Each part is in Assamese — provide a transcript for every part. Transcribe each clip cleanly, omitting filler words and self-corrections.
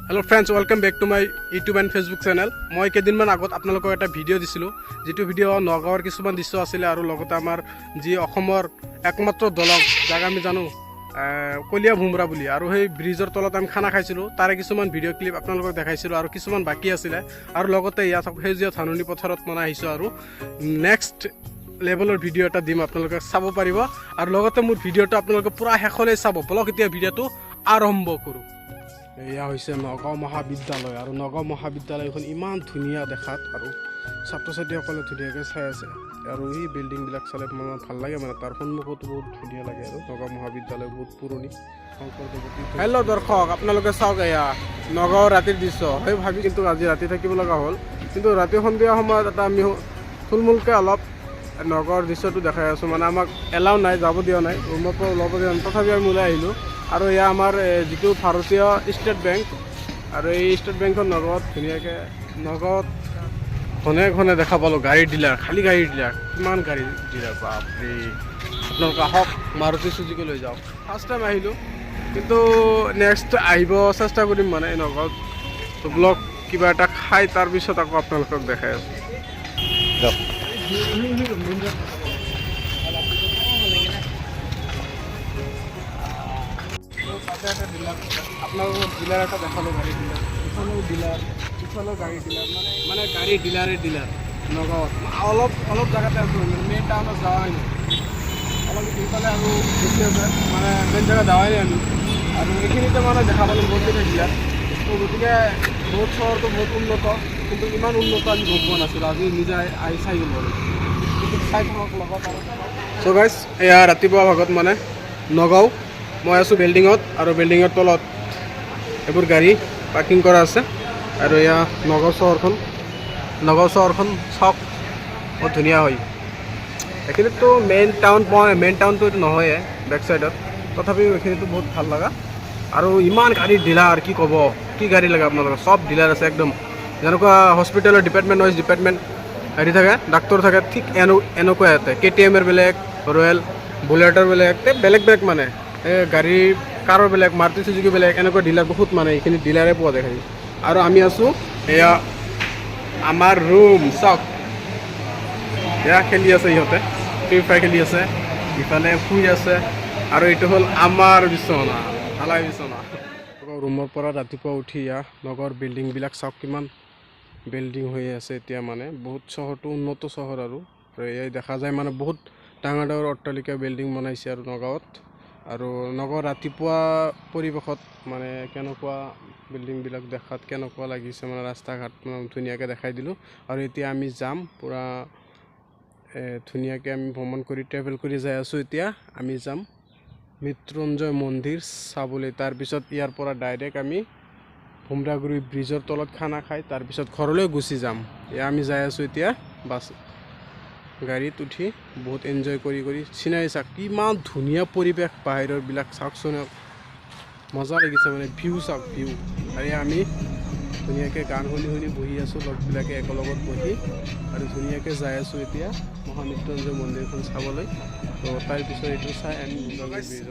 Hello friends welcome back to my YouTube and Facebook channel. मैं केदिनमान आगत आपनालोকক এটা ভিডিও দিছিলো যেটো ভিডিও নগাঁৱৰ কিছুমান দৃশ্য আছিল আৰু লগতে আমাৰ যি অসমৰ একমাত্ৰ দলং যাক আমি জানো কলিয়া ভুমৰা বুলি আৰু সেই ব্ৰিজৰ তলত আমি খানা খাইছিলো তাৰে কিছুমান ভিডিও ক্লিপ আপোনালোকক দেখাইছিলো আৰু কিছুমান বাকি আছিল আৰু লগতে ইয়াত সেউজীয়া ধাননি পথাৰত মনা আহিছো আৰু নেক্সট লেভেলৰ ভিডিও এটা দিম আপোনালোকে চাব পাৰিব আৰু লগতে মোৰ ভিডিওটো আপোনালোকে পুৰা শেষলৈ চাব বলক এতিয়া ভিডিওটো আৰম্ভ কৰো। এয়া হৈছে নগাঁও মহাবিদ্যালয় আৰু নগাঁও মহাবিদ্যালয়খন ইমান ধুনীয়া দেখাত আৰু ছাত্ৰ ছাত্ৰীসকলে ধুনীয়াকৈ চাই আছে আৰু এই বিল্ডিংবিলাক চালে মানে ভাল লাগে মানে তাৰ সন্মুখতো বহুত ধুনীয়া লাগে আৰু নগাঁও মহাবিদ্যালয় বহুত পুৰণি শংকৰদেৱতী। হেল্ল' দৰ্শক আপোনালোকে চাওক এয়া নগাঁও ৰাতিৰ দৃশ্য সেই ভাবি কিন্তু আজি ৰাতি থাকিব লগা হ'ল কিন্তু ৰাতি সন্ধিয়া সময়ত এটা আমি থুলমূলকৈ অলপ নগাঁৱৰ দৃশ্যটো দেখাই আছোঁ মানে আমাক এলাও নাই যাব দিয়া নাই ৰুমৰ পৰা ওলাব দিয়া নাই তথাপি আমি ওলাই আহিলোঁ আৰু এয়া আমাৰ যিটো ভাৰতীয় ষ্টেট বেংক আৰু এই ষ্টেট বেংকৰ নগাঁৱত ধুনীয়াকৈ নগাঁৱত ঘনে ঘনে দেখা পালোঁ গাড়ীৰ ডিলাৰ খালী গাড়ীৰ ডিলাৰ কিমান গাড়ীৰ ডিলাৰ বাপৰে আপোনালোকে আহক মাৰুতি চুজুকি লৈ যাওক। ফাৰ্ষ্ট টাইম আহিলোঁ কিন্তু নেক্সট আহিব চেষ্টা কৰিম মানে এই নগাঁৱত ব্লগ কিবা এটা খাই তাৰপিছত আকৌ আপোনালোকক দেখাই আছোঁ। আপোনালোকৰ ডিলাৰ এটা দেখালোঁ গাড়ী ডিলাৰ ইফালেও ডিলাৰ ইফালেও গাড়ী ডিলাৰ মানে গাড়ী ডিলাৰে ডিলাৰ নগাঁৱত অলপ অলপ জেগাতে আছোঁ মেইন টাউনত যাৱাই নাই অলপ ইফালে আৰু বেছি আছে মানে মেইন জেগা যাৱাই নাই আমি আৰু এইখিনিতে মানে দেখা পালোঁ বহুত কেইটা ডিলাৰ তো গতিকে বহুত চহৰটো বহুত উন্নত কিন্তু ইমান উন্নত আমি গম পোৱা নাছিলোঁ আজি নিজে আহি চাই গ'লোঁ আৰু চাই থাকক লগত আৰু চ' গাইজ এয়া ৰাতিপুৱা ভাগত মানে নগাঁও মই আছোঁ বিল্ডিঙত আৰু বিল্ডিঙৰ তলত এইবোৰ গাড়ী পাৰ্কিং কৰা আছে আৰু এয়া নগাঁও চহৰখন চাওক বহুত ধুনীয়া হয়। এইখিনিতো মেইন টাউন মেইন টাউনটো এইটো নহয়ে বেক চাইডত তথাপিও এইখিনিতো বহুত ভাল লগা আৰু ইমান গাড়ীৰ ডিলাৰ কি ক'ব কি গাড়ী লাগে আপোনালোকৰ চব ডিলাৰ আছে একদম যেনেকুৱা হস্পিটেলৰ ডিপাৰ্টমেণ্ট ৱাইজ ডিপাৰ্টমেণ্ট হেৰি থাকে ডাক্তৰ থাকে ঠিক এনেকুৱা ইয়াতে KTM বেলেগ ৰয়েল বুলেটৰ বেলেগ বেলেগ বেলেগ মানে এই গাড়ীৰ কাৰৰ বেলেগ মাৰুতি চুজুকি বেলেগ এনেকুৱা ডিলাৰ বহুত মানে এইখিনি ডিলাৰে পোৱা যায় খালি আৰু আমি আছোঁ এয়া আমাৰ ৰুম চাওক এয়া খেলি আছে ইহঁতে ফ্ৰী ফায়াৰ খেলি আছে ইফালে শুই আছে আৰু এইটো হ'ল আমাৰ বিচনা ঢালাই বিচনা। ৰুমৰ পৰা ৰাতিপুৱা উঠি এয়া নগৰ বিল্ডিংবিলাক চাওক কিমান বিল্ডিং হৈ আছে এতিয়া মানে বহুত চহৰটো উন্নত চহৰ আৰু এয়াই দেখা যায় মানে বহুত ডাঙৰ ডাঙৰ অট্টালিকা বিল্ডিং বনাইছে আৰু নগাঁৱত আৰু নগাঁও ৰাতিপুৱা পৰিৱেশত মানে কেনেকুৱা বিল্ডিংবিলাক দেখাত কেনেকুৱা লাগিছে মানে ৰাস্তা ঘাট ধুনীয়াকৈ দেখাই দিলোঁ আৰু এতিয়া আমি যাম পূৰা ধুনীয়াকৈ আমি ভ্ৰমণ কৰি ট্ৰেভেল কৰি যাই আছোঁ। এতিয়া আমি যাম মৃত্যুঞ্জয় মন্দিৰ চাবলৈ তাৰপিছত ইয়াৰ পৰা ডাইৰেক্ট আমি ভুমৰাগুৰি ব্ৰিজৰ তলত খানা খাই তাৰপিছত ঘৰলৈ গুচি যাম। এয়া আমি যাই আছোঁ এতিয়া বাছ গাড়ীত উঠি বহুত এনজয় কৰি চিনাৰী চাওক কিমান ধুনীয়া পৰিৱেশ বাহিৰৰবিলাক চাওকচোন মজা লাগিছে মানে ভিউ চাওক ভিউ আৰু আমি ধুনীয়াকৈ গান শুনি বহি আছোঁ লগবিলাকে একেলগত বহি আৰু ধুনীয়াকৈ যাই আছোঁ এতিয়া মহামৃত্যুঞ্জয় মন্দিৰখন চাবলৈ। তো তাৰপিছত এইটো চাই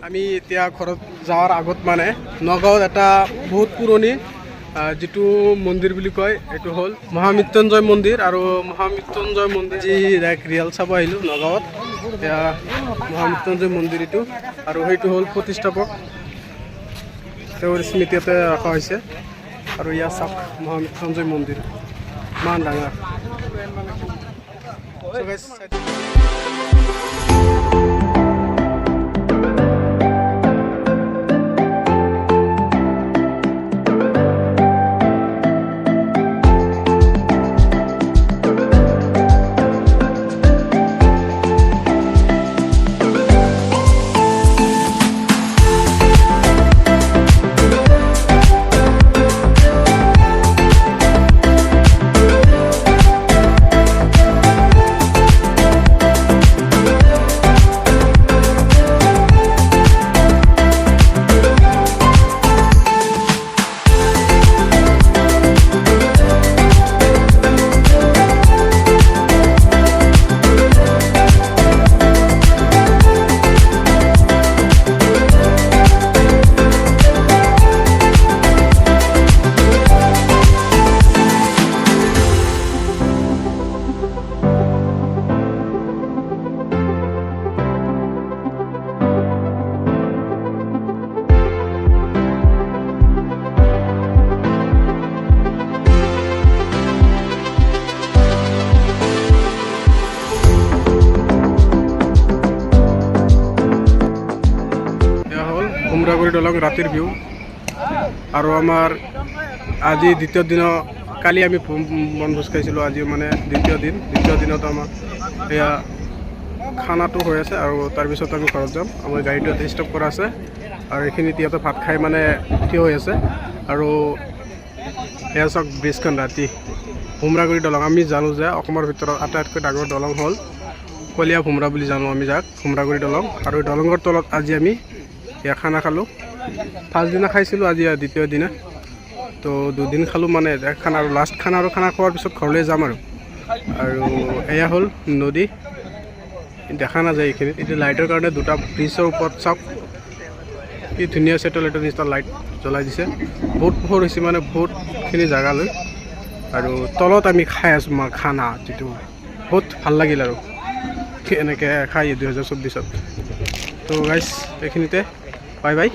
আমি এতিয়া ঘৰত যোৱাৰ আগত মানে নগাঁৱত এটা বহুত পুৰণি যিটো মন্দিৰ বুলি কয় এইটো হ'ল মহামৃত্যুঞ্জয় মন্দিৰ আৰু মহামৃত্যুঞ্জয় মন্দিৰ যি ৰিয়েল চাব আহিলোঁ নগাঁৱত এতিয়া মহামৃত্যুঞ্জয় মন্দিৰ এইটো আৰু সেইটো হ'ল প্ৰতিষ্ঠাপক তেওঁৰ স্মৃতিতে ৰখা হৈছে আৰু ইয়াৰ চাওক মহামৃত্যুঞ্জয় মন্দিৰ ইমান ডাঙৰ। দলং ৰাতিৰ ভিউ আৰু আমাৰ আজি দ্বিতীয় দিন কালি আমি বনভোজ খাইছিলোঁ আজি মানে দ্বিতীয় দিনত আমাৰ এয়া খানাটো হৈ আছে আৰু তাৰপিছত আমি ঘৰত যাম আমাৰ গাড়ীটো ইয়াতে ষ্টপ কৰা আছে আৰু এইখিনিত ইয়াতে ভাত খাই মানে থিয় হৈ আছে আৰু এয়া চাওক ব্ৰিজখন ৰাতি ভুমৰাগুৰি দলং আমি জানো যে অসমৰ ভিতৰত আটাইতকৈ ডাঙৰ দলং হ'ল কলীয়া ভুমৰা বুলি জানো আমি যাক ভুমৰাগুৰি দলং আৰু দলঙৰ তলত আজি আমি এয়া খানা খালোঁ ফাৰ্ষ্ট দিনা খাইছিলোঁ আজি দ্বিতীয় দিনা তো দুদিন খালোঁ মানে খানা আৰু লাষ্ট খানা খোৱাৰ পিছত ঘৰলৈ যাম আৰু এয়া হ'ল নদী দেখা নাযায় এইখিনিত এতিয়া লাইটৰ কাৰণে দুটা ব্ৰিজৰ ওপৰত চাওক কি ধুনীয়া ছেটেলাইটৰ নিচিনা লাইট জ্বলাই দিছে বহুত পোহৰ হৈছে মানে বহুতখিনি জেগালৈ আৰু তলত আমি খাই আছোঁ খানা যিটো বহুত ভাল লাগিল আৰু এনেকৈ খাই 2024ত তো গাইজ এইখিনিতে বাই বাই